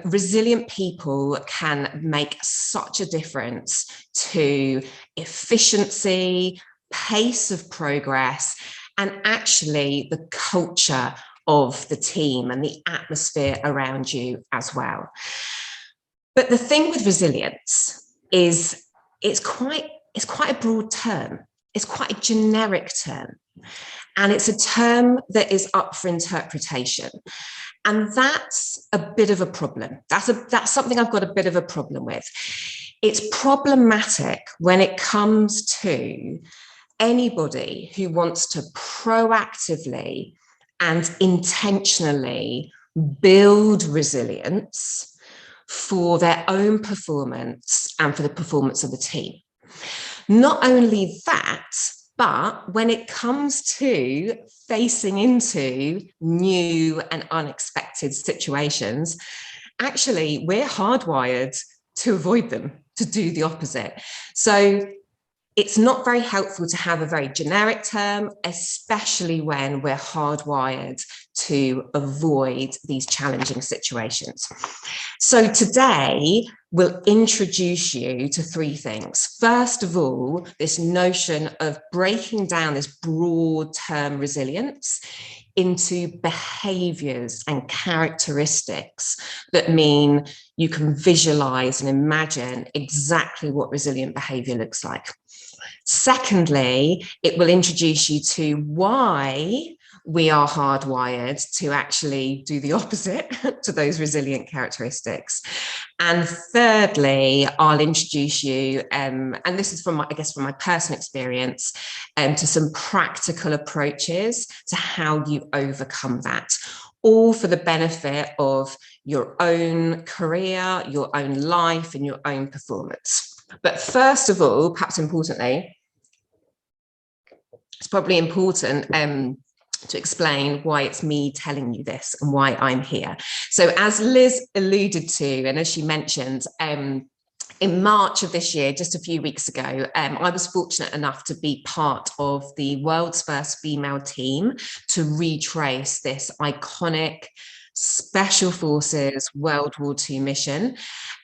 Resilient people can make such a difference to efficiency, pace of progress, and actually the culture of the team and the atmosphere around you as well. But the thing with resilience is it's quite a broad term. It's quite a generic term. And it's a term that is up for interpretation. And that's a bit of a problem. That's something I've got a bit of a problem with. It's problematic when it comes to anybody who wants to proactively and intentionally build resilience for their own performance and for the performance of the team. Not only that, but when it comes to facing into new and unexpected situations, actually, we're hardwired to avoid them, to do the opposite. So it's not very helpful to have a very generic term, especially when we're hardwired to avoid these challenging situations. So today, we'll introduce you to three things. First of all, this notion of breaking down this broad term resilience into behaviors and characteristics that mean you can visualize and imagine exactly what resilient behavior looks like. Secondly, it will introduce you to why we are hardwired to actually do the opposite to those resilient characteristics. And thirdly, I'll introduce you, and this is from my personal experience, to some practical approaches to how you overcome that, all for the benefit of your own career, your own life, and your own performance. But first of all, perhaps importantly, it's probably important to explain why it's me telling you this and why I'm here. So as Liz alluded to, and as she mentioned, in March of this year, just a few weeks ago, I was fortunate enough to be part of the world's first female team to retrace this iconic Special Forces World War II mission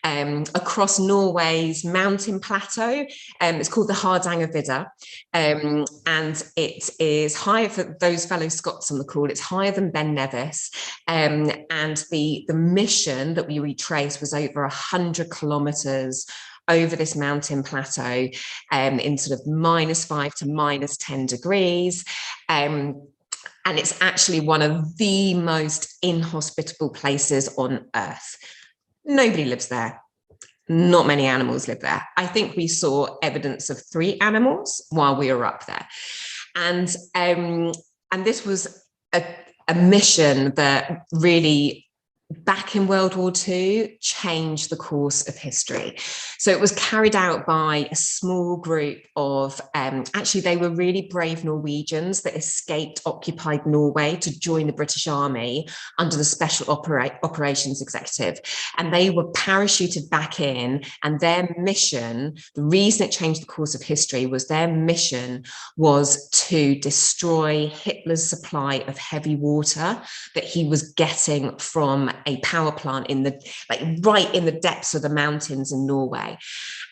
across Norway's mountain plateau. It's called the Hardangervidda, and it is higher, for those fellow Scots on the call, it's higher than Ben Nevis, and the mission that we retraced was over 100 kilometers over this mountain plateau in sort of -5 to -10 degrees. And it's actually one of the most inhospitable places on Earth. Nobody lives there. Not many animals live there. I think we saw evidence of 3 animals while we were up there. And this was a mission that really, back in World War II, changed the course of history. So it was carried out by a small group of, actually they were really brave Norwegians that escaped occupied Norway to join the British Army under the Special Operations Executive. And they were parachuted back in, and their mission, the reason it changed the course of history was their mission was to destroy Hitler's supply of heavy water that he was getting from a power plant in the, right in the depths of the mountains in Norway.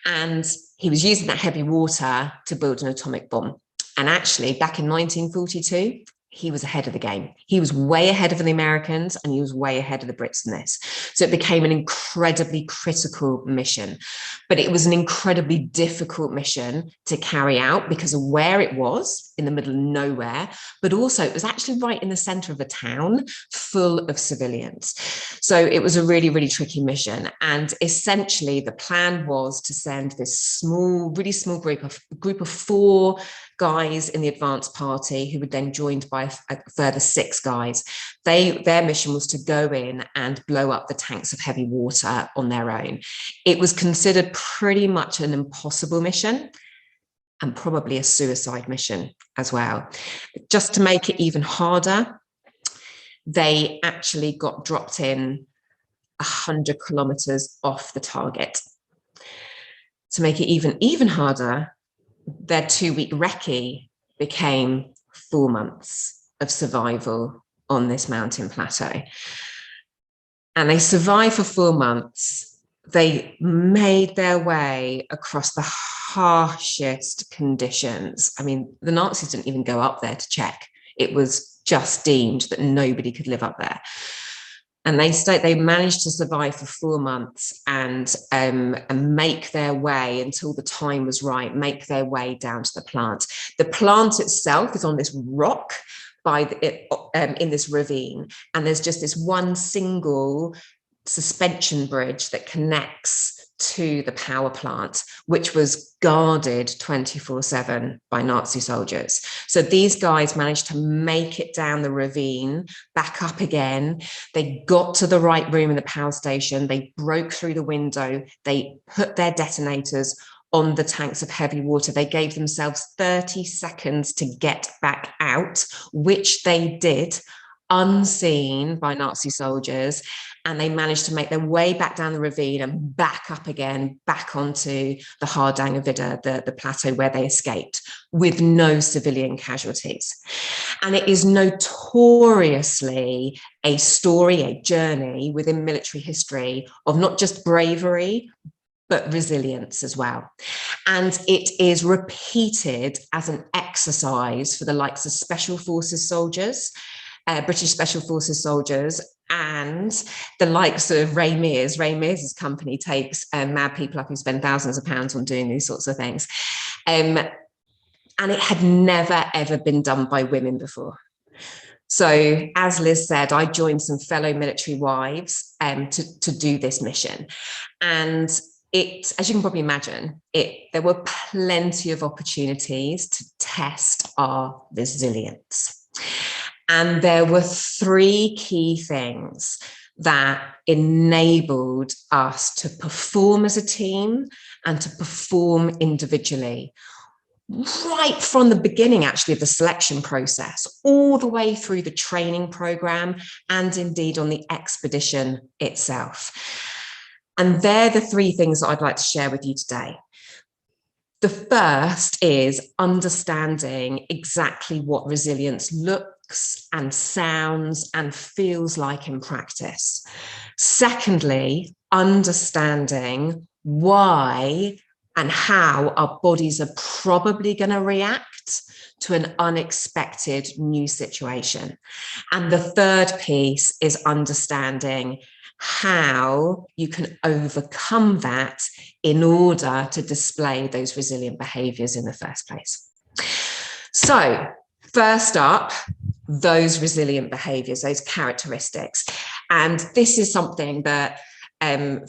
And he was using that heavy water to build an atomic bomb. And actually, back in 1942, he was ahead of the game. He was way ahead of the Americans, and he was way ahead of the Brits in this. So it became an incredibly critical mission, but it was an incredibly difficult mission to carry out because of where it was, in the middle of nowhere, but also it was actually right in the center of a town full of civilians. So it was a really, really tricky mission. And essentially the plan was to send this small, really small group of 4 guys in the advance party, who were then joined by a further 6 guys. Their mission was to go in and blow up the tanks of heavy water on their own. It was considered pretty much an impossible mission, and probably a suicide mission as well. Just to make it even harder, they actually got dropped in 100 kilometers off the target. To make it even harder, their 2-week recce became 4 months of survival on this mountain plateau. and they survived for 4 months. They made their way across the harshest conditions. I mean, the Nazis didn't even go up there to check. It was just deemed that nobody could live up there. And they managed to survive for 4 months and make their way until the time was right, make their way down to the plant. The plant itself is on this rock in this ravine, and there's just this one single suspension bridge that connects to the power plant, which was guarded 24/7 by Nazi soldiers. So these guys managed to make it down the ravine, back up again. They got to the right room in the power station. They broke through the window. They put their detonators on the tanks of heavy water. They gave themselves 30 seconds to get back out, which they did, unseen by Nazi soldiers, and they managed to make their way back down the ravine and back up again, back onto the Hardangervidda, the plateau where they escaped, with no civilian casualties. And it is notoriously a story, a journey within military history of not just bravery, but resilience as well. And it is repeated as an exercise for the likes of Special Forces soldiers, British Special Forces soldiers, and the likes of Ray Mears. Ray Mears' company takes mad people up who spend thousands of pounds on doing these sorts of things. And it had never, ever been done by women before. So as Liz said, I joined some fellow military wives to do this mission. And it, as you can probably imagine, there were plenty of opportunities to test our resilience. And there were 3 key things that enabled us to perform as a team and to perform individually, right from the beginning, actually, of the selection process, all the way through the training program, and indeed on the expedition itself. And they're the 3 things that I'd like to share with you today. The first is understanding exactly what resilience looks and sounds and feels like in practice. Secondly, understanding why and how our bodies are probably going to react to an unexpected new situation. And the third piece is understanding how you can overcome that in order to display those resilient behaviours in the first place. So, first up, those resilient behaviours, those characteristics. And this is something that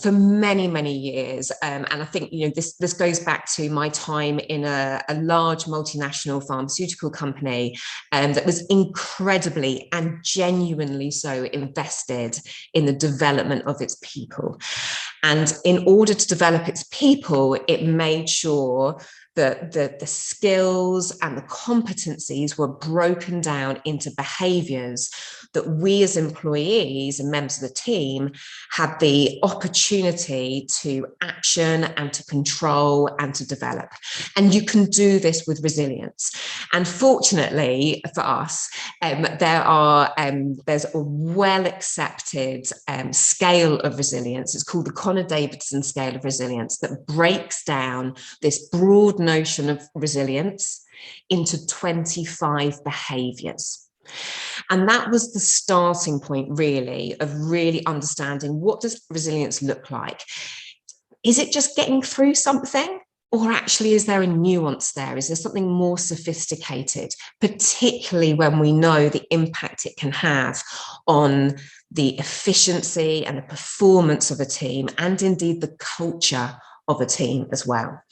for many, many years, and I think, you know, this goes back to my time in a large multinational pharmaceutical company that was incredibly and genuinely so invested in the development of its people. And in order to develop its people, it made sure that the skills and the competencies were broken down into behaviours that we as employees and members of the team had the opportunity to action and to control and to develop. And you can do this with resilience. And fortunately for us, there's a well-accepted scale of resilience. It's called the Connor-Davidson scale of resilience, that breaks down this broad notion of resilience into 25 behaviours. And that was the starting point, really, of really understanding, what does resilience look like? Is it just getting through something? Or actually, is there a nuance there? Is there something more sophisticated, particularly when we know the impact it can have on the efficiency and the performance of a team, and indeed the culture of a team as well?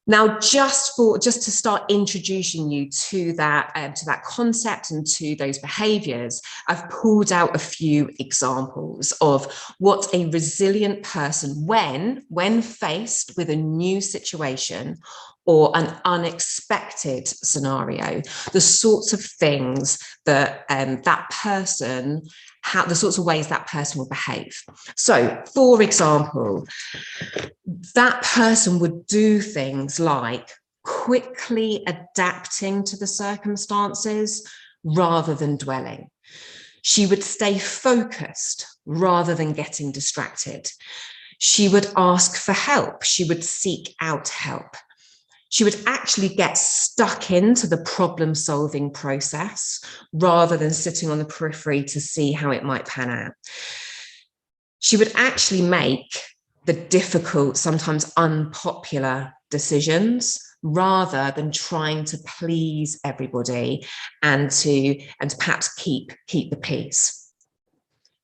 Now, just to start introducing you to that concept and to those behaviours, I've pulled out a few examples of what a resilient person, when faced with a new situation or an unexpected scenario, the sorts of things that the sorts of ways that person will behave. So, for example, that person would do things like quickly adapting to the circumstances rather than dwelling. She would stay focused rather than getting distracted. She would ask for help. She would seek out help. She would actually get stuck into the problem-solving process rather than sitting on the periphery to see how it might pan out. She would actually make the difficult, sometimes unpopular decisions rather than trying to please everybody and to perhaps keep the peace.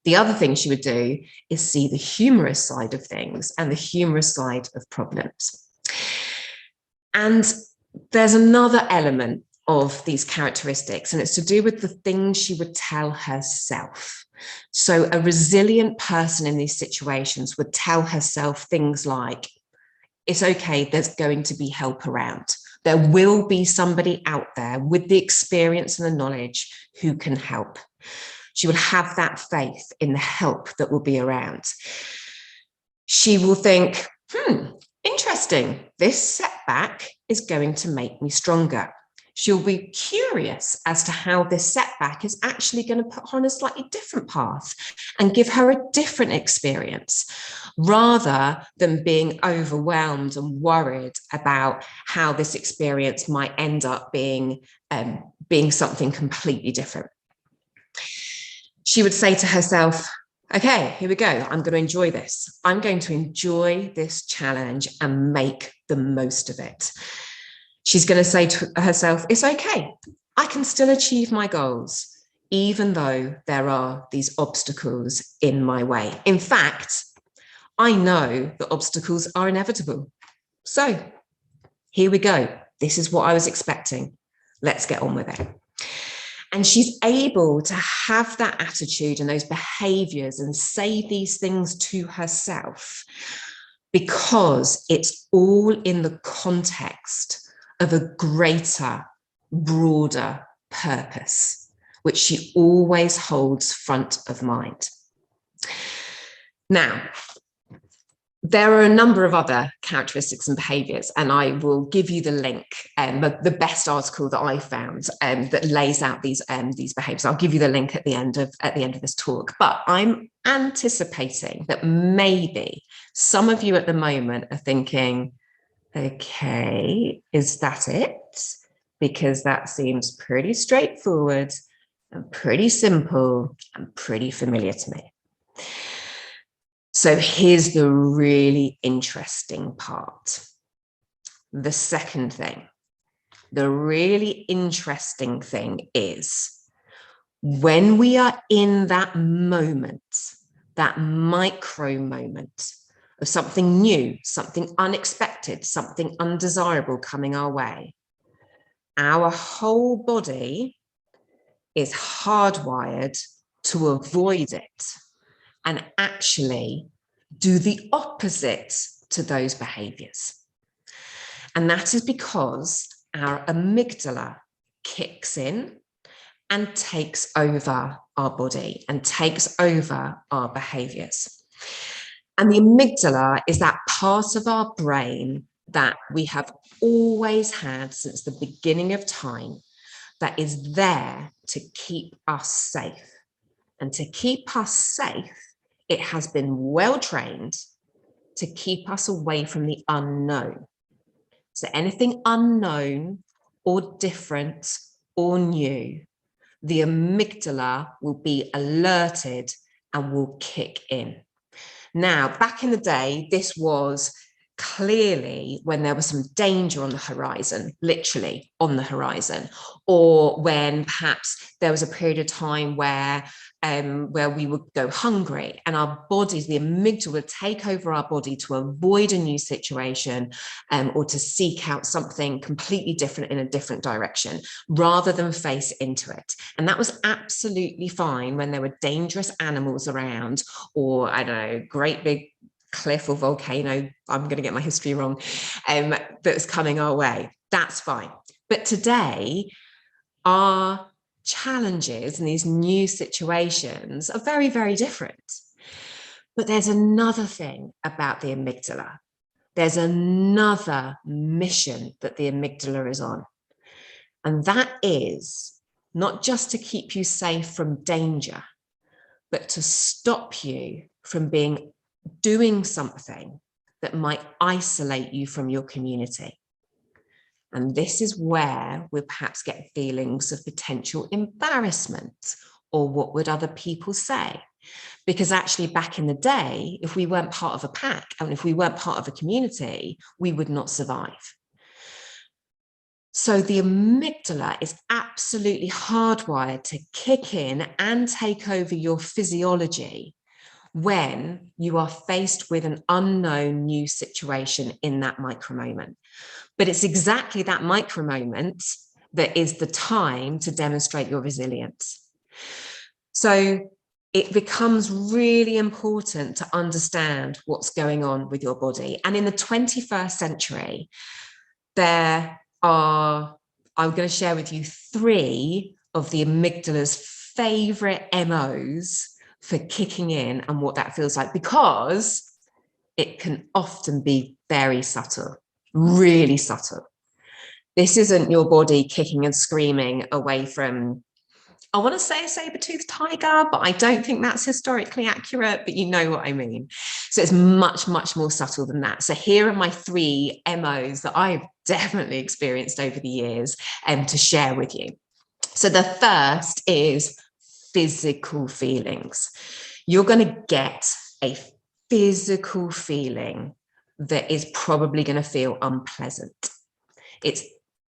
The other thing she would do is see the humorous side of things and the humorous side of problems. And there's another element of these characteristics, and it's to do with the things she would tell herself. So a resilient person in these situations would tell herself things like, it's okay, there's going to be help around. There will be somebody out there with the experience and the knowledge who can help. She will have that faith in the help that will be around. She will think, interesting, this setback is going to make me stronger. She'll be curious as to how this setback is actually going to put her on a slightly different path and give her a different experience, rather than being overwhelmed and worried about how this experience might end up being something completely different. She would say to herself, okay, here we go. I'm going to enjoy this. I'm going to enjoy this challenge and make the most of it. She's going to say to herself, it's okay. I can still achieve my goals, even though there are these obstacles in my way. In fact, I know that obstacles are inevitable. So here we go. This is what I was expecting. Let's get on with it. And she's able to have that attitude and those behaviors and say these things to herself because it's all in the context of a greater, broader purpose, which she always holds front of mind. Now, there are a number of other characteristics and behaviours, and I will give you the link, the best article that I found that lays out these behaviours. I'll give you the link at the end of this talk. But I'm anticipating that maybe some of you at the moment are thinking, okay, is that it? Because that seems pretty straightforward and pretty simple and pretty familiar to me. So here's the really interesting part. The second thing, the really interesting thing is when we are in that moment, that micro moment of something new, something unexpected, something undesirable coming our way, our whole body is hardwired to avoid it and actually do the opposite to those behaviors. And that is because our amygdala kicks in and takes over our body and takes over our behaviors. And the amygdala is that part of our brain that we have always had since the beginning of time that is there to keep us safe. And to keep us safe, it has been well trained to keep us away from the unknown. So anything unknown or different or new, the amygdala will be alerted and will kick in. Now, back in the day, this was clearly when there was some danger on the horizon, literally on the horizon, or when perhaps there was a period of time where we would go hungry and our bodies, the amygdala would take over our body to avoid a new situation or to seek out something completely different in a different direction rather than face into it. And that was absolutely fine when there were dangerous animals around or, I don't know, great big cliff or volcano, I'm going to get my history wrong, that was coming our way. That's fine. But today, our challenges and these new situations are very, very different. But there's another thing about the amygdala. There's another mission that the amygdala is on. And that is not just to keep you safe from danger, but to stop you from doing something that might isolate you from your community. And this is where we perhaps get feelings of potential embarrassment, or what would other people say? Because actually back in the day, if we weren't part of a pack and if we weren't part of a community, we would not survive. So the amygdala is absolutely hardwired to kick in and take over your physiology when you are faced with an unknown new situation in that micro moment. But it's exactly that micro moment that is the time to demonstrate your resilience. So it becomes really important to understand what's going on with your body. And in the 21st century, I'm going to share with you 3 of the amygdala's favorite MOs for kicking in and what that feels like, because it can often be very subtle, really subtle. This isn't your body kicking and screaming away from, I want to say a saber-toothed tiger, but I don't think that's historically accurate, but you know what I mean. So it's much, much more subtle than that. So here are my 3 MOs that I've definitely experienced over the years to share with you. So the first is physical feelings. You're going to get a physical feeling that is probably going to feel unpleasant. It's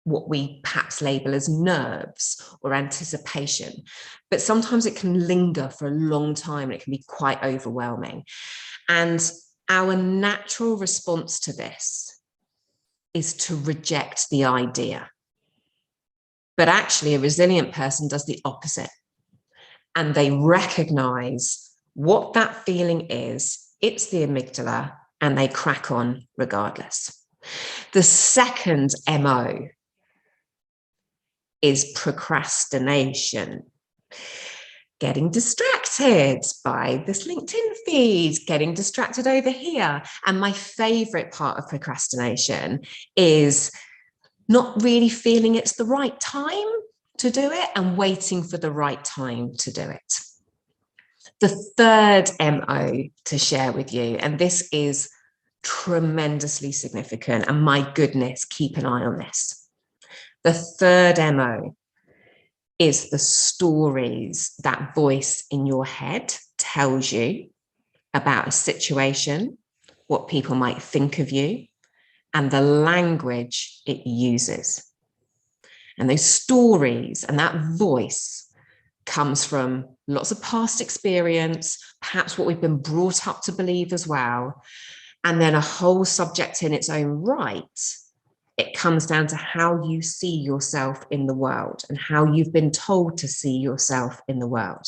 what we perhaps label as nerves or anticipation, but sometimes it can linger for a long time and it can be quite overwhelming. And our natural response to this is to reject the idea. But actually, a resilient person does the opposite, and they recognize what that feeling is. It's the amygdala, and they crack on regardless. The second MO is procrastination. Getting distracted by this LinkedIn feed, getting distracted over here. And my favorite part of procrastination is not really feeling it's the right time to do it and waiting for the right time to do it. The third MO to share with you, and this is tremendously significant, and my goodness, keep an eye on this. The third MO is the stories that voice in your head tells you about a situation, what people might think of you, and the language it uses. And those stories and that voice comes from lots of past experience, perhaps what we've been brought up to believe as well, and then a whole subject in its own right. It comes down to how you see yourself in the world and how you've been told to see yourself in the world.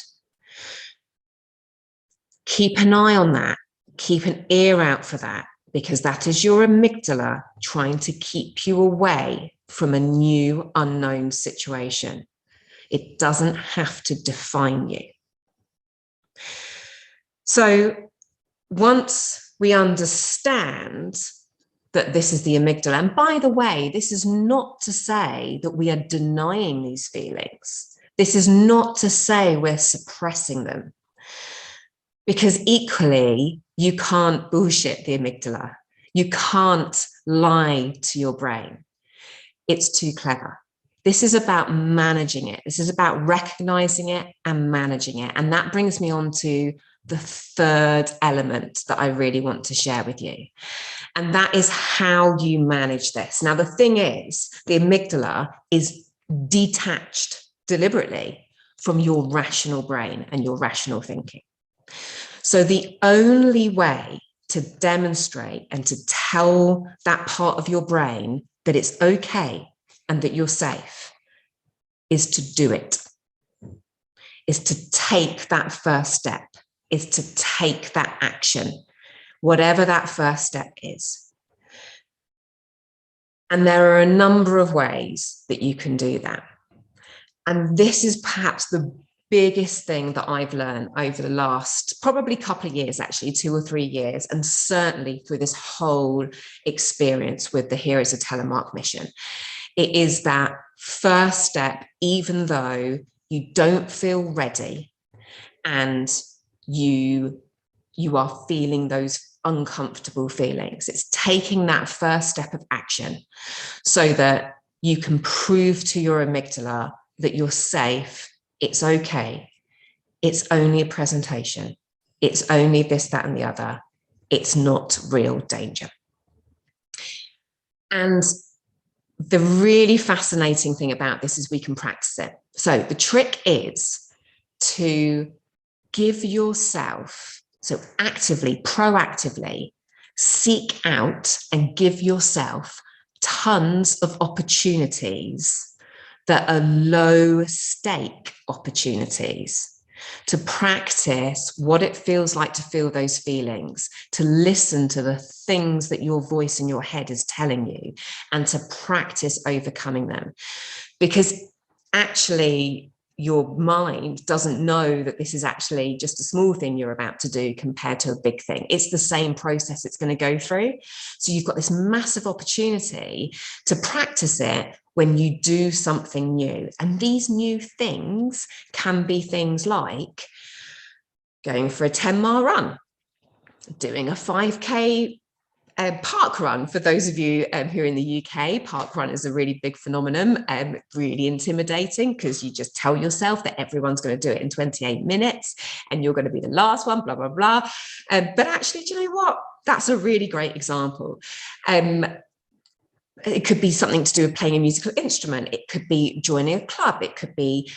Keep an eye on that. Keep an ear out for that, because that is your amygdala trying to keep you away from a new unknown situation. It doesn't have to define you. So once we understand that this is the amygdala, and by the way, this is not to say that we are denying these feelings. This is not to say we're suppressing them, because equally, you can't bullshit the amygdala. You can't lie to your brain. It's too clever. This is about managing it. This is about recognizing it and managing it. And that brings me on to the third element that I really want to share with you. And that is how you manage this. Now, the thing is, the amygdala is detached deliberately from your rational brain and your rational thinking. So the only way to demonstrate and to tell that part of your brain that it's okay and that you're safe is to do it, is to take that first step, is to take that action, whatever that first step is. And there are a number of ways that you can do that. And this is perhaps the biggest thing that I've learned over the last probably couple of years, actually 2 or 3 years, and certainly through this whole experience with the Heroes of Telemark mission, It is that first step, even though you don't feel ready and you are feeling those uncomfortable feelings. It's taking that first step of action so that you can prove to your amygdala that you're safe, it's okay, it's only a presentation, it's only this, that, and the other, it's not real danger. And the really fascinating thing about this is we can practice it. So the trick is to give yourself, so actively, proactively, seek out and give yourself tons of opportunities that are low stake opportunities to practice what it feels like to feel those feelings, to listen to the things that your voice in your head is telling you, and to practice overcoming them. Because actually, your mind doesn't know that this is actually just a small thing you're about to do compared to a big thing. It's the same process it's going to go through. So you've got this massive opportunity to practice it when you do something new. And these new things can be things like going for a 10-mile run, doing a 5K park run. For those of you who are in the UK, park run is a really big phenomenon, really intimidating, because you just tell yourself that everyone's going to do it in 28 minutes and you're going to be the last one, blah, blah, blah. But actually, do you know what? That's a really great example. It could be something to do with playing a musical instrument. It could be joining a club. It could be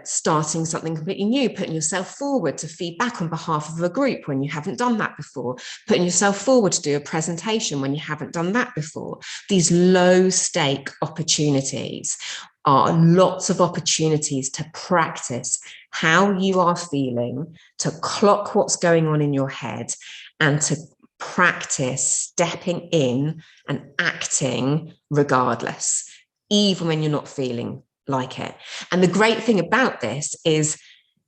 starting something completely new, putting yourself forward to feedback on behalf of a group when you haven't done that before, putting yourself forward to do a presentation when you haven't done that before. These low stake opportunities are lots of opportunities to practice how you are feeling, to clock what's going on in your head, and to practice stepping in and acting regardless, even when you're not feeling like it. And the great thing about this is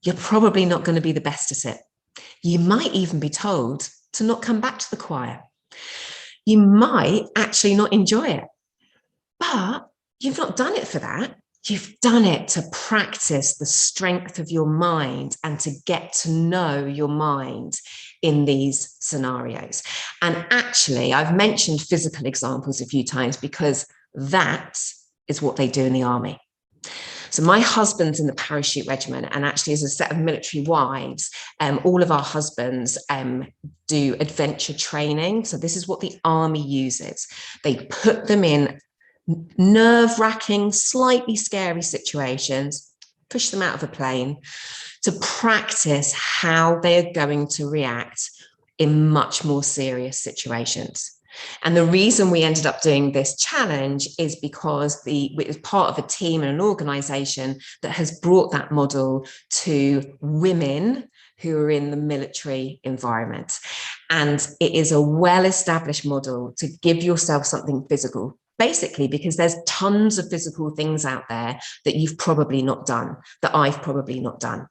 you're probably not going to be the best at it. You might even be told to not come back to the choir. You might actually not enjoy it, but you've not done it for that. You've done it to practice the strength of your mind and to get to know your mind in these scenarios. And actually, I've mentioned physical examples a few times because that is what they do in the army. So my husband's in the parachute regiment, and actually as a set of military wives, all of our husbands do adventure training. So this is what the army uses. They put them in nerve-wracking, slightly scary situations, push them out of a plane to practice how they're going to react in much more serious situations. And the reason we ended up doing this challenge is because it was part of a team and an organization that has brought that model to women who are in the military environment. And it is a well-established model to give yourself something physical, basically because there's tons of physical things out there that you've probably not done, that I've probably not done.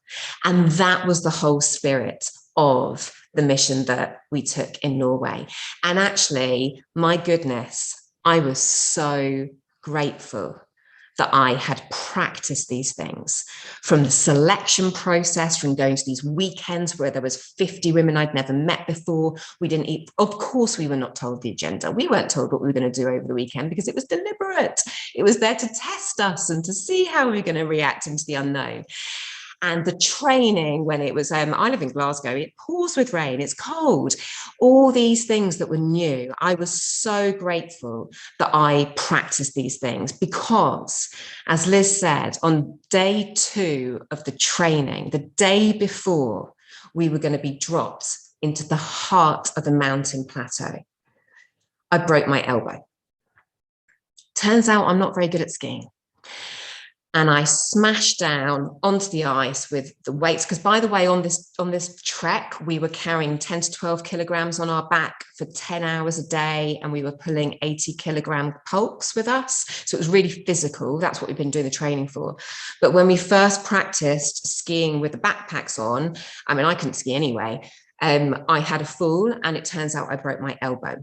And that was the whole spirit of the mission that we took in Norway. And actually, my goodness, I was so grateful that I had practiced these things, from the selection process, from going to these weekends where there was 50 women I'd never met before. We didn't eat, of course, we were not told the agenda. We weren't told what we were going to do over the weekend because it was deliberate. It was there to test us and to see how we were going to react into the unknown. And the training, when it was, I live in Glasgow, it pours with rain, it's cold, all these things that were new. I was so grateful that I practiced these things because, as Liz said, on day 2 of the training, the day before we were going to be dropped into the heart of the mountain plateau, I broke my elbow. Turns out I'm not very good at skiing. And I smashed down onto the ice with the weights, because by the way, on this trek, we were carrying 10 to 12 kilograms on our back for 10 hours a day, and we were pulling 80-kilogram pulks with us. So it was really physical. That's what we've been doing the training for. But when we first practiced skiing with the backpacks on, I mean, I couldn't ski anyway. I had a fall, and it turns out I broke my elbow.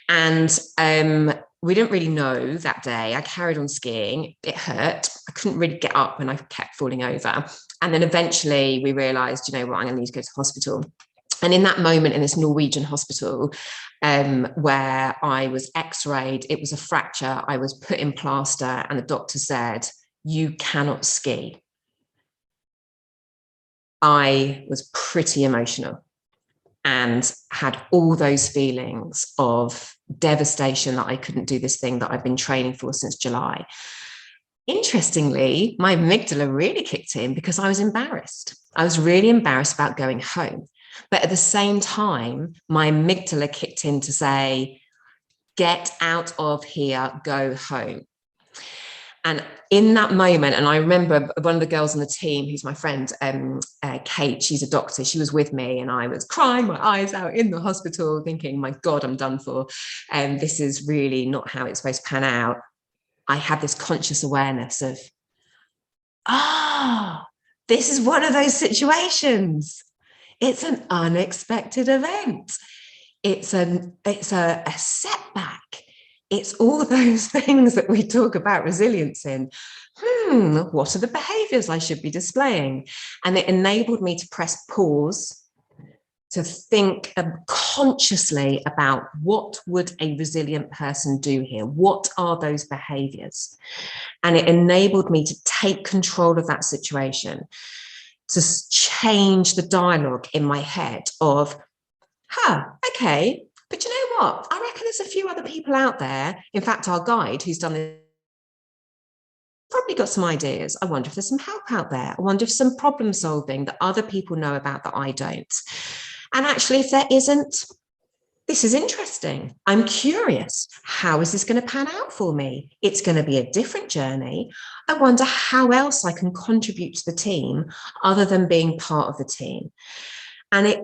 And we didn't really know that day. I carried on skiing. It hurt. I couldn't really get up and I kept falling over. And then eventually we realized, you know what, I'm going to need to go to hospital. And in that moment, in this Norwegian hospital, where I was x-rayed, it was a fracture. I was put in plaster, and the doctor said, you cannot ski. I was pretty emotional and had all those feelings of devastation that I couldn't do this thing that I've been training for since July. Interestingly, my amygdala really kicked in because I was embarrassed. I was really embarrassed about going home. But at the same time, my amygdala kicked in to say, get out of here, go home. And in that moment, and I remember one of the girls on the team, who's my friend, Kate, she's a doctor, she was with me, and I was crying my eyes out in the hospital thinking, my God, I'm done for. This is really not how it's supposed to pan out. I had this conscious awareness of, this is one of those situations. It's an unexpected event. It's a setback. It's all those things that we talk about resilience in. What are the behaviors I should be displaying? And it enabled me to press pause, to think consciously about what would a resilient person do here? What are those behaviors? And it enabled me to take control of that situation, to change the dialogue in my head of, okay, but you know what? I reckon there's a few other people out there. In fact, our guide who's done this probably got some ideas. I wonder if there's some help out there. I wonder if some problem solving that other people know about that I don't. And actually, if there isn't, this is interesting. I'm curious. How is this going to pan out for me? It's going to be a different journey. I wonder how else I can contribute to the team other than being part of the team. And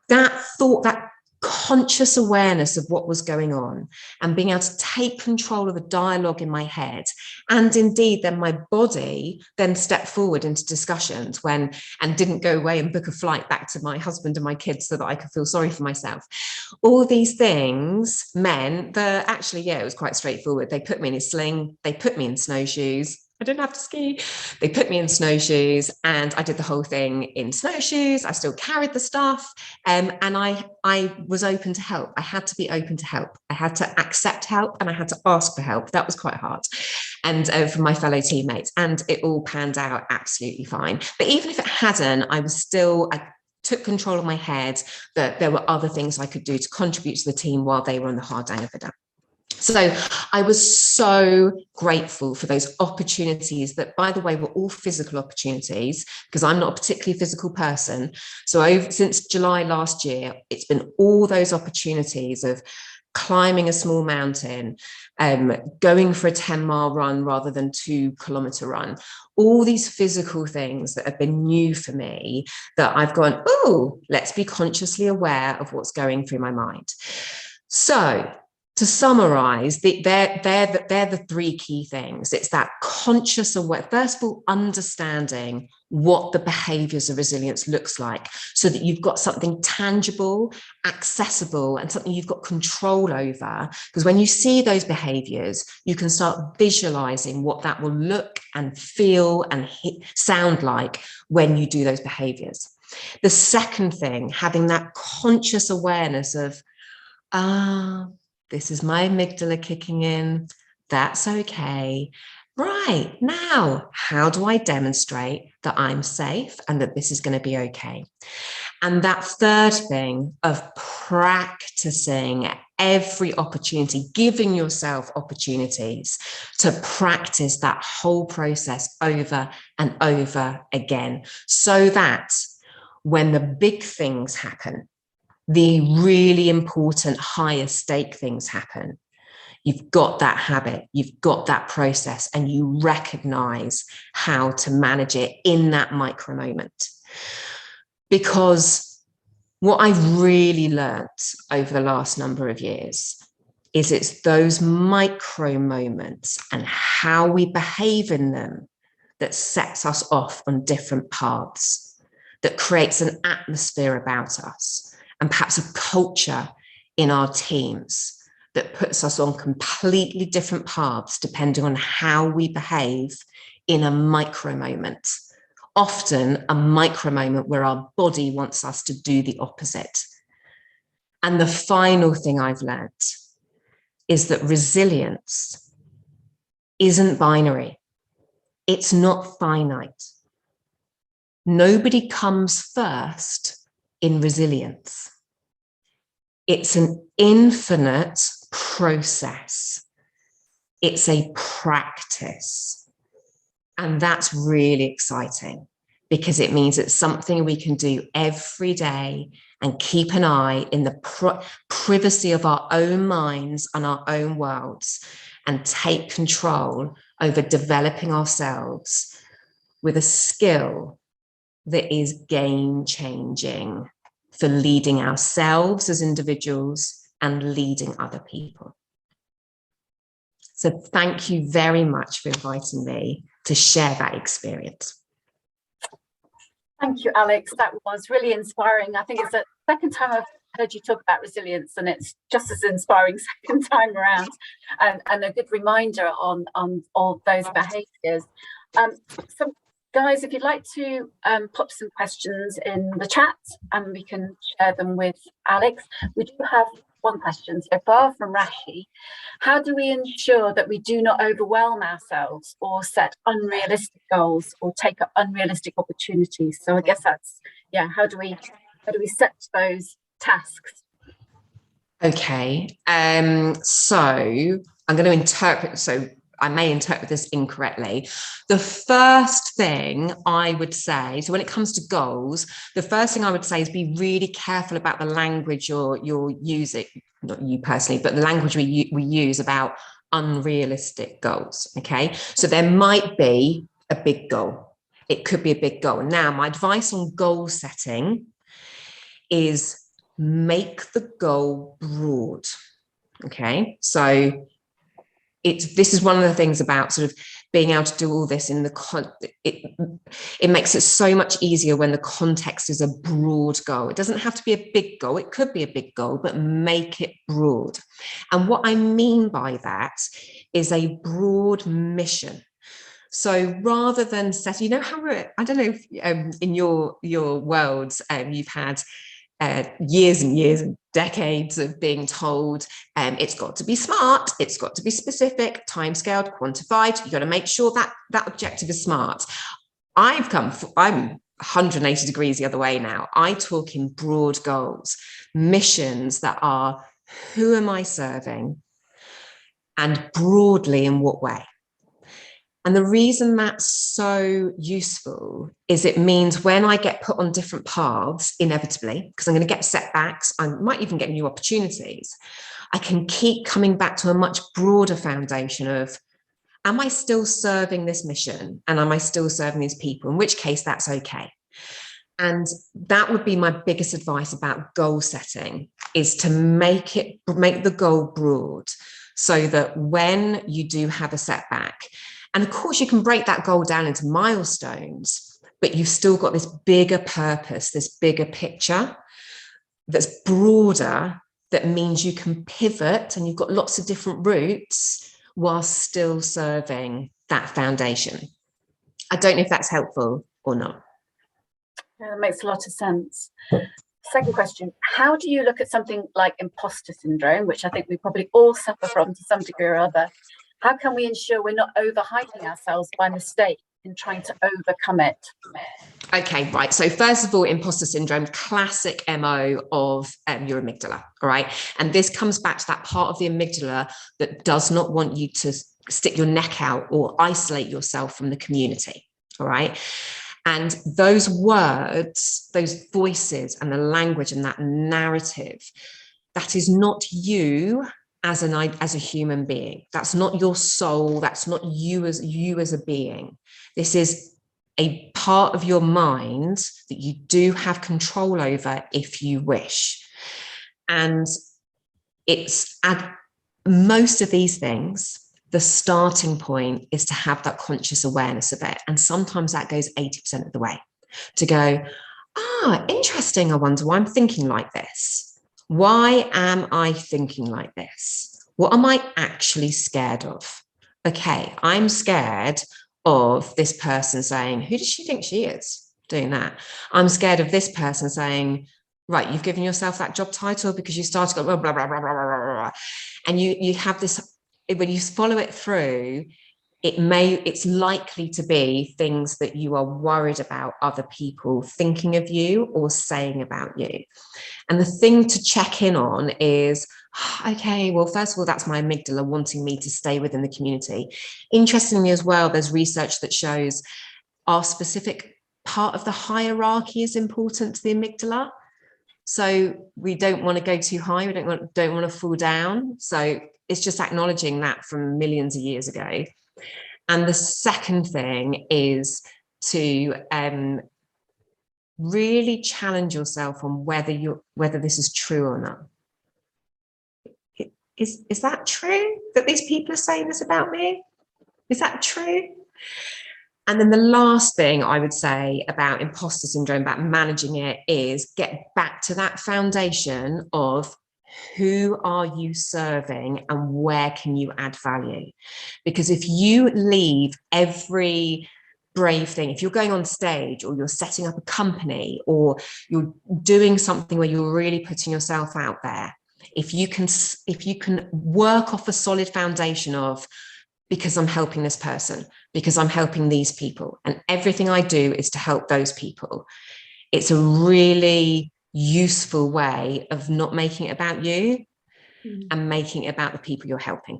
that conscious awareness of what was going on and being able to take control of the dialogue in my head, and indeed then my body then stepped forward into discussions and didn't go away and book a flight back to my husband and my kids so that I could feel sorry for myself. All these things meant that actually, it was quite straightforward. They put me in a sling, they put me in snowshoes. I didn't have to ski. They put me in snowshoes, and I did the whole thing in snowshoes. I still carried the stuff, and I was open to help. I had to be open to help. I had to accept help, and I had to ask for help. That was quite hard, and from my fellow teammates, and it all panned out absolutely fine. But even if it hadn't, I took control of my head, that there were other things I could do to contribute to the team while they were on the hard day of the day. So I was so grateful for those opportunities that, by the way, were all physical opportunities, because I'm not a particularly physical person. So since July last year, it's been all those opportunities of climbing a small mountain, going for a 10-mile run rather than 2-kilometer run, all these physical things that have been new for me, that I've gone, let's be consciously aware of what's going through my mind. So to summarize, they're the three key things. It's that conscious awareness, first of all, understanding what the behaviors of resilience looks like, so that you've got something tangible, accessible, and something you've got control over. Because when you see those behaviors, you can start visualizing what that will look and feel and sound like when you do those behaviors. The second thing, having that conscious awareness of, this is my amygdala kicking in. That's okay. Right, now, how do I demonstrate that I'm safe and that this is going to be okay? And that third thing of practicing every opportunity, giving yourself opportunities to practice that whole process over and over again, so that when the big things happen, the really important higher stake things happen, you've got that habit, you've got that process, and you recognize how to manage it in that micro moment. Because what I've really learned over the last number of years is it's those micro moments and how we behave in them that sets us off on different paths. that creates an atmosphere about us and perhaps a culture in our teams that puts us on completely different paths depending on how we behave in a micro moment. Often a micro moment where our body wants us to do the opposite. And the final thing I've learned is that resilience isn't binary. It's not finite. Nobody comes first in resilience. It's an infinite process. It's a practice. And that's really exciting because it means it's something we can do every day and keep an eye in the privacy of our own minds and our own worlds and take control over developing ourselves with a skill that is game-changing for leading ourselves as individuals and leading other people. So thank you very much for inviting me to share that experience. Thank you, Alix. That was really inspiring. I think it's the second time I've heard you talk about resilience, and it's just as inspiring second time around, and a good reminder on all those behaviours. So guys, if you'd like to pop some questions in the chat and we can share them with Alix. We do have one question so far from Rashi. How do we ensure that we do not overwhelm ourselves or set unrealistic goals or take up unrealistic opportunities? So I guess that's, yeah, how do we set those tasks? Okay, so I'm going to interpret, so I may interpret this incorrectly. The first thing I would say, so when it comes to goals, the first thing I would say is be really careful about the language you're using, not you personally, but the language we use about unrealistic goals, okay? So there might be a big goal. It could be a big goal. Now, my advice on goal setting is make the goal broad, okay? So this is one of the things about sort of being able to do all this in the it makes it so much easier when the context is a broad goal. It doesn't have to be a big goal. It could be a big goal, but make it broad. And what I mean by that is a broad mission. So rather than set, you know how I don't know if in your worlds you've had years and years and decades of being told it's got to be smart, it's got to be specific, timescaled, quantified. You've got to make sure that that objective is smart. I'm 180 degrees the other way now. I talk in broad goals, missions that are who am I serving and broadly in what way. And the reason that's so useful is it means when I get put on different paths, inevitably, because I'm going to get setbacks, I might even get new opportunities, I can keep coming back to a much broader foundation of, am I still serving this mission? And am I still serving these people? In which case, that's okay. And that would be my biggest advice about goal setting, is to make the goal broad so that when you do have a setback, and of course, you can break that goal down into milestones, but you've still got this bigger purpose, this bigger picture that's broader, that means you can pivot and you've got lots of different routes while still serving that foundation. I don't know if that's helpful or not. Yeah, that makes a lot of sense. Second question, how do you look at something like imposter syndrome, which I think we probably all suffer from to some degree or other? How can we ensure we're not overhyping ourselves by mistake in trying to overcome it? Okay, right. So first of all, imposter syndrome, classic MO of your amygdala, all right? And this comes back to that part of the amygdala that does not want you to stick your neck out or isolate yourself from the community, all right? And those words, those voices and the language and that narrative, that is not you as a human being. That's not your soul. That's not you as a being. This is a part of your mind that you do have control over if you wish. And it's at most of these things, the starting point is to have that conscious awareness of it. And sometimes that goes 80% of the way, to go, Interesting. I wonder why I'm thinking like this. Why am I thinking like this? What am I actually scared of? Okay, I'm scared of this person saying, who does she think she is doing that? I'm scared of this person saying, right, you've given yourself that job title because you started blah, blah, blah, blah, blah, blah, blah. And you have this, when you follow it through, it's likely to be things that you are worried about other people thinking of you or saying about you. And the thing to check in on is, okay, well, first of all, that's my amygdala wanting me to stay within the community. Interestingly as well, there's research that shows our specific part of the hierarchy is important to the amygdala. So we don't want to go too high, we don't want to fall down. So it's just acknowledging that from millions of years ago. And the second thing is to really challenge yourself on whether this is true or not. Is that true that these people are saying this about me? Is that true? And then the last thing I would say about imposter syndrome, about managing it, is get back to that foundation of who are you serving and where can you add value? Because if you leave every brave thing, if you're going on stage or you're setting up a company or you're doing something where you're really putting yourself out there, if you can work off a solid foundation of, because I'm helping this person, because I'm helping these people, and everything I do is to help those people, it's a really useful way of not making it about you and making it about the people you're helping.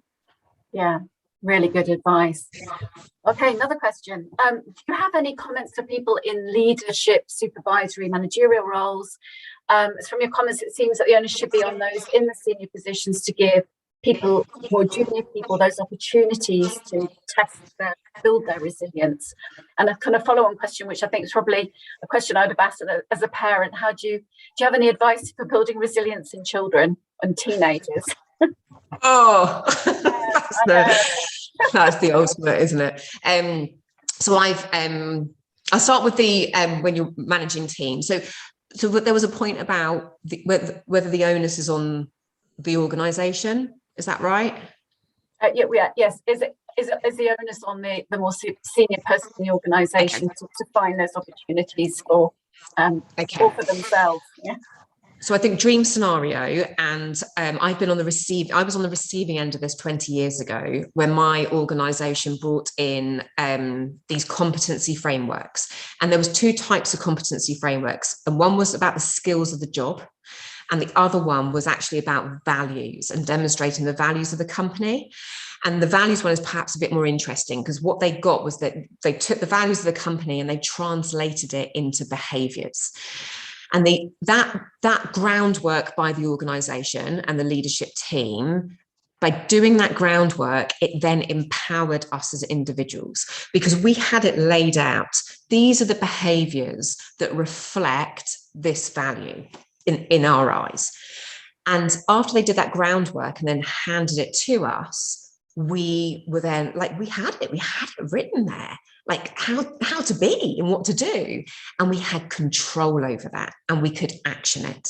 Yeah, really good advice. Okay, another question. Do you have any comments for people in leadership, supervisory, managerial roles? From your comments, it seems that the onus should be on those in the senior positions to give people, more junior people, those opportunities to build their resilience. And a kind of follow-on question, which I think is probably a question I'd have asked as a parent: do you have any advice for building resilience in children and teenagers? Oh, that's the ultimate, isn't it? So I'll start with the when you're managing teams. So there was a point about whether the onus is on the organisation. Is that right? Yes. Is the onus on the more senior person in the organisation to find those opportunities for themselves? Yeah. So I think dream scenario, and I was on the receiving end of this 20 years ago when my organisation brought in these competency frameworks, and there was two types of competency frameworks, and one was about the skills of the job, and the other one was actually about values and demonstrating the values of the company. And the values one is perhaps a bit more interesting, because what they got was that they took the values of the company and they translated it into behaviours. And that groundwork by the organisation and the leadership team, by doing that groundwork, it then empowered us as individuals, because we had it laid out. These are the behaviours that reflect this value in our eyes. And after they did that groundwork and then handed it to us, we were then like, we had it written there, like how to be and what to do, and we had control over that and we could action it.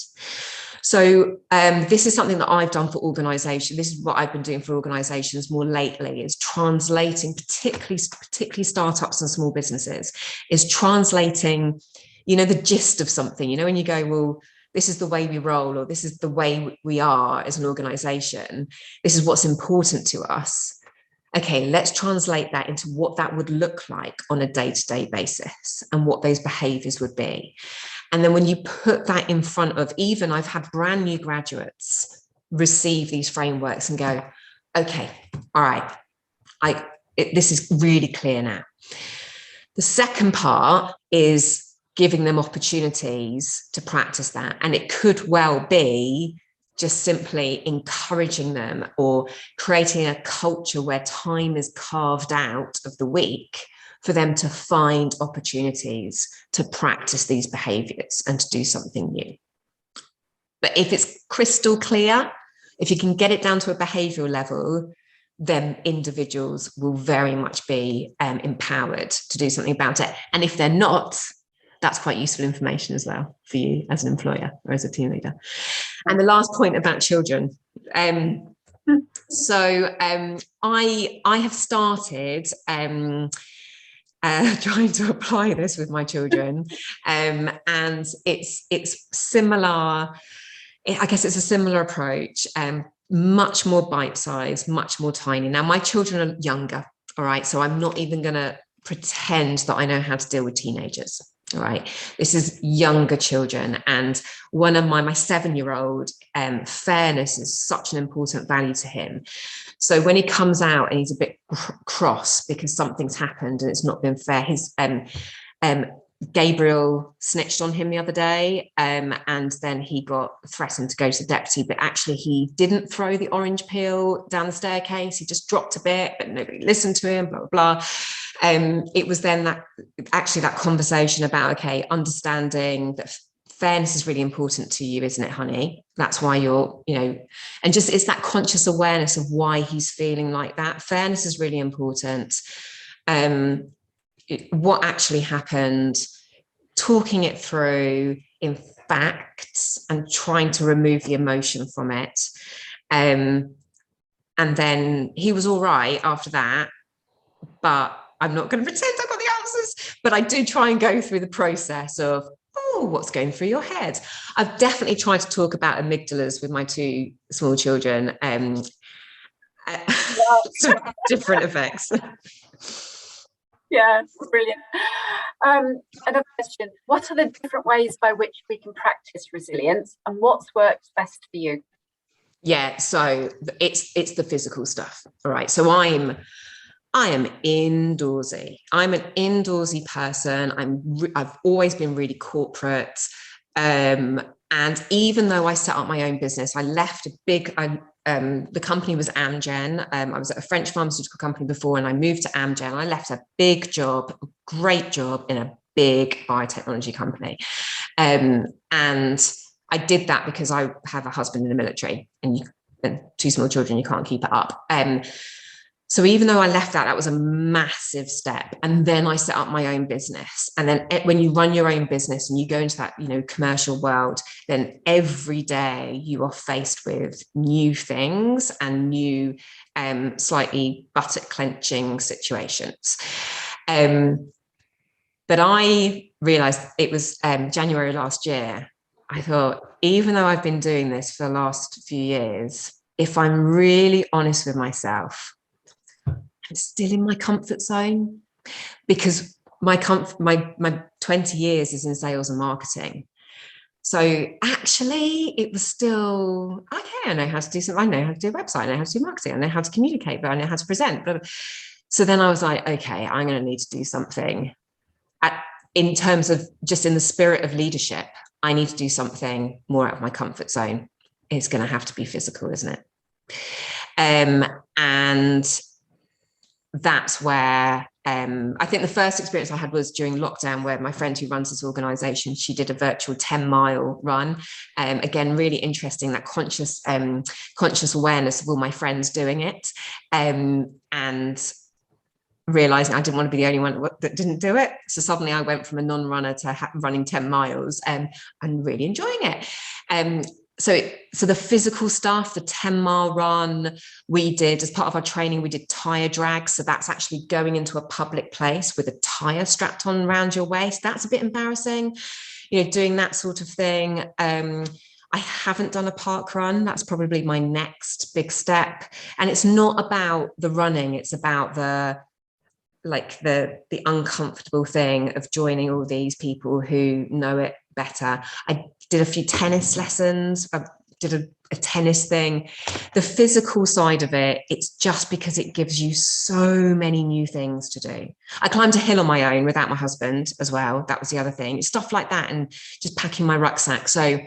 So this is something that I've done for organizations. This is what I've been doing for organizations more lately, is translating, particularly startups and small businesses, is translating, the gist of something, when you go, well, this is the way we roll, or this is the way we are as an organization. This is what's important to us. Okay, let's translate that into what that would look like on a day-to-day basis and what those behaviors would be. And then when you put that in front of, even I've had brand new graduates receive these frameworks and go, okay, all right, this is really clear now. The second part is giving them opportunities to practice that. And it could well be just simply encouraging them or creating a culture where time is carved out of the week for them to find opportunities to practice these behaviors and to do something new. But if it's crystal clear, if you can get it down to a behavioral level, then individuals will very much be empowered to do something about it. And if they're not, That's quite useful information as well for you as an employer or as a team leader. And the last point about children. I have started trying to apply this with my children, and it's similar. I guess it's a similar approach, much more bite-sized, much more tiny. Now, my children are younger, all right, so I'm not even going to pretend that I know how to deal with teenagers. All right, this is younger children, and one of my 7-year-old, fairness is such an important value to him. So when he comes out and he's a bit cross because something's happened and it's not been fair, his Gabriel snitched on him the other day, and then he got threatened to go to the deputy, but actually he didn't throw the orange peel down the staircase. He just dropped a bit, but nobody listened to him, blah, blah, blah. It was then that conversation about, okay, understanding that fairness is really important to you, isn't it, honey? That's why you're, and just it's that conscious awareness of why he's feeling like that. Fairness is really important. What actually happened, talking it through in facts and trying to remove the emotion from it. And then he was all right after that, but I'm not going to pretend I've got the answers, but I do try and go through the process of, oh, what's going through your head? I've definitely tried to talk about amygdalas with my 2 small children. Different effects. Yeah, brilliant. Another question, what are the different ways by which we can practice resilience, and what's worked best for you? Yeah, so it's the physical stuff. All right, so I am indoorsy. I'm an indoorsy person. I've always been really corporate. And even though I set up my own business, I left the company was Amgen. I was at a French pharmaceutical company before, and I moved to Amgen. I left a big job, great job in a big biotechnology company. And I did that because I have a husband in the military and 2 small children, you can't keep it up. So even though I left that was a massive step. And then I set up my own business. And then when you run your own business and you go into that, commercial world, then every day you are faced with new things and new, slightly buttock clenching situations. But I realized it was January last year. I thought, even though I've been doing this for the last few years, if I'm really honest with myself, I'm still in my comfort zone, because my 20 years is in sales and marketing. So actually it was still, okay, I know how to do something. I know how to do a website. I know how to do marketing. I know how to communicate, but I know how to present. So then I was like, okay, I'm going to need to do something in terms of just in the spirit of leadership. I need to do something more out of my comfort zone. It's going to have to be physical, isn't it? And that's where I think the first experience I had was during lockdown, where my friend who runs this organization, she did a virtual 10-mile run. Again, really interesting, that conscious awareness of all my friends doing it, and realizing I didn't want to be the only one that didn't do it. So suddenly I went from a non-runner to running 10 miles and really enjoying it. So the physical stuff, the 10-mile run, we did, as part of our training, we did tire drag. So that's actually going into a public place with a tire strapped on around your waist. That's a bit embarrassing, doing that sort of thing. I haven't done a park run. That's probably my next big step. And it's not about the running. It's about the uncomfortable thing of joining all these people who know it better. I did a few tennis lessons. I did a tennis thing. The physical side of it, it's just because it gives you so many new things to do. I climbed a hill on my own without my husband as well. That was the other thing. Stuff like that, and just packing my rucksack. So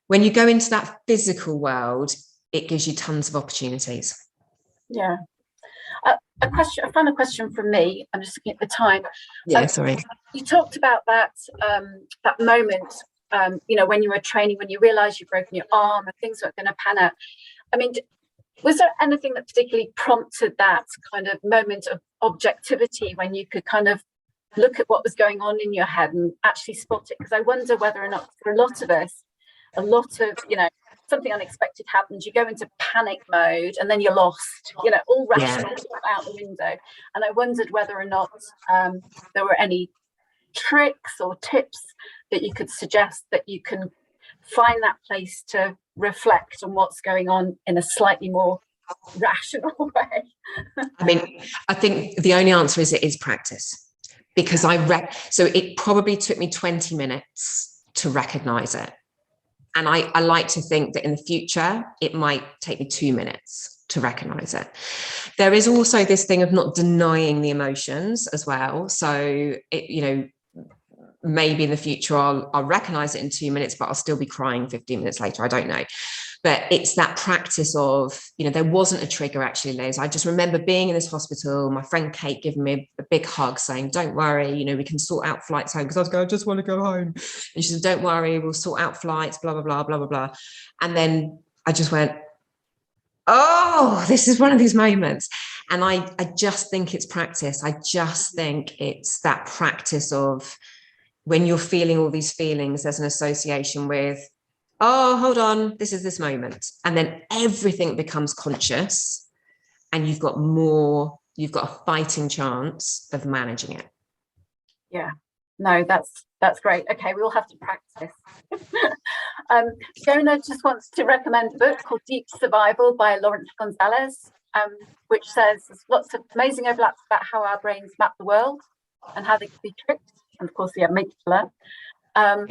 when you go into that physical world, it gives you tons of opportunities. Yeah. A final question from me. I'm just looking at the time. Yeah, sorry. You talked about that moment, when you were training, when you realised you'd broken your arm and things weren't going to pan out. I mean, was there anything that particularly prompted that kind of moment of objectivity when you could kind of look at what was going on in your head and actually spot it. Because I wonder whether or not for a lot of us, a lot of, you know, something unexpected happens, you go into panic mode and then you're lost, you know, all rational out the window. And I wondered whether or not there were any tricks or tips that you could suggest that you can find that place to reflect on what's going on in a slightly more rational way. I mean, I think the only answer is it is practice, because so it probably took me 20 minutes to recognize it. And I like to think that in the future, it might take me 2 minutes to recognize it. There is also this thing of not denying the emotions as well. So, you know, maybe in the future, I'll recognize it in 2 minutes, but I'll still be crying 15 minutes later. I don't know. But it's that practice of, you know, there wasn't a trigger actually, Liz. I just remember being in this hospital, my friend Kate giving me a big hug saying, don't worry, you know, we can sort out flights home. Because I was going, I just want to go home. And she said, don't worry, we'll sort out flights, blah, blah, blah, blah, blah, blah. And then I just went, oh, this is one of these moments. And I just think it's practice. I just think it's that practice of when you're feeling all these feelings, there's an association with, oh, hold on, this is this moment. And then everything becomes conscious and you've got a fighting chance of managing it. Yeah, no, that's great. Okay, we'll have to practice. Fiona just wants to recommend a book called Deep Survival by Lawrence Gonzalez, which says there's lots of amazing overlaps about how our brains map the world and how they can be tricked. And of course, we have make to learn. And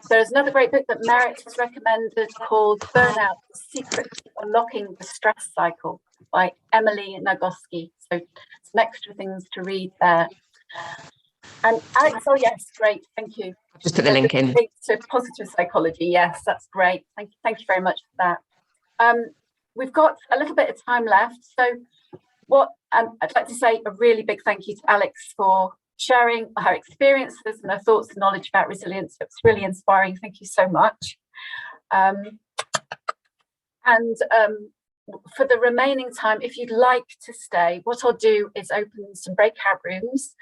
there's another great book that Merit has recommended called Burnout: The Secrets of Unlocking the Stress Cycle by Emily Nagoski. So some extra things to read there. And Alix, oh yes, great, thank you. Just put the link in. So positive psychology, yes, that's great. Thank you very much for that. We've got a little bit of time left. So what I'd like to say a really big thank you to Alix for sharing her experiences and her thoughts and knowledge about resilience. It's really inspiring. Thank you so much. For the remaining time, if you'd like to stay, what I'll do is open some breakout rooms.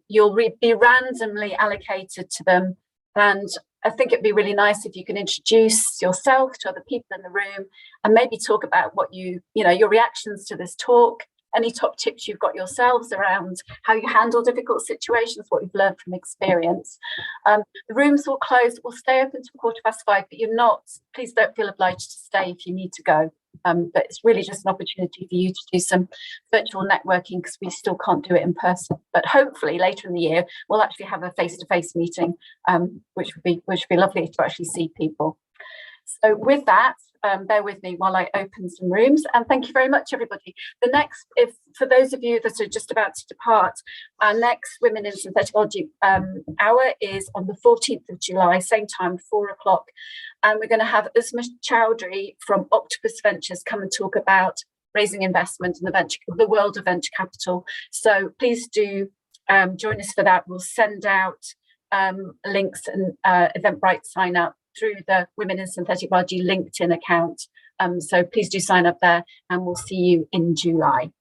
You'll be randomly allocated to them. And I think it'd be really nice if you can introduce yourself to other people in the room and maybe talk about what your reactions to this talk, any top tips you've got yourselves around how you handle difficult situations, what you've learned from experience. The rooms will close, will stay open till 5:15, but please don't feel obliged to stay if you need to go. But it's really just an opportunity for you to do some virtual networking because we still can't do it in person. But hopefully later in the year, we'll actually have a face-to-face meeting, which would be lovely to actually see people. So with that, bear with me while I open some rooms, and thank you very much, everybody. The next, for those of you that are just about to depart, our next Women in Syntheticology hour is on the 14th of July, same time, 4 o'clock. And we're going to have Usma Chowdhury from Octopus Ventures come and talk about raising investment in the world of venture capital. So please do join us for that. We'll send out links and Eventbrite sign up through the Women in Synthetic Biology LinkedIn account. So please do sign up there and we'll see you in July.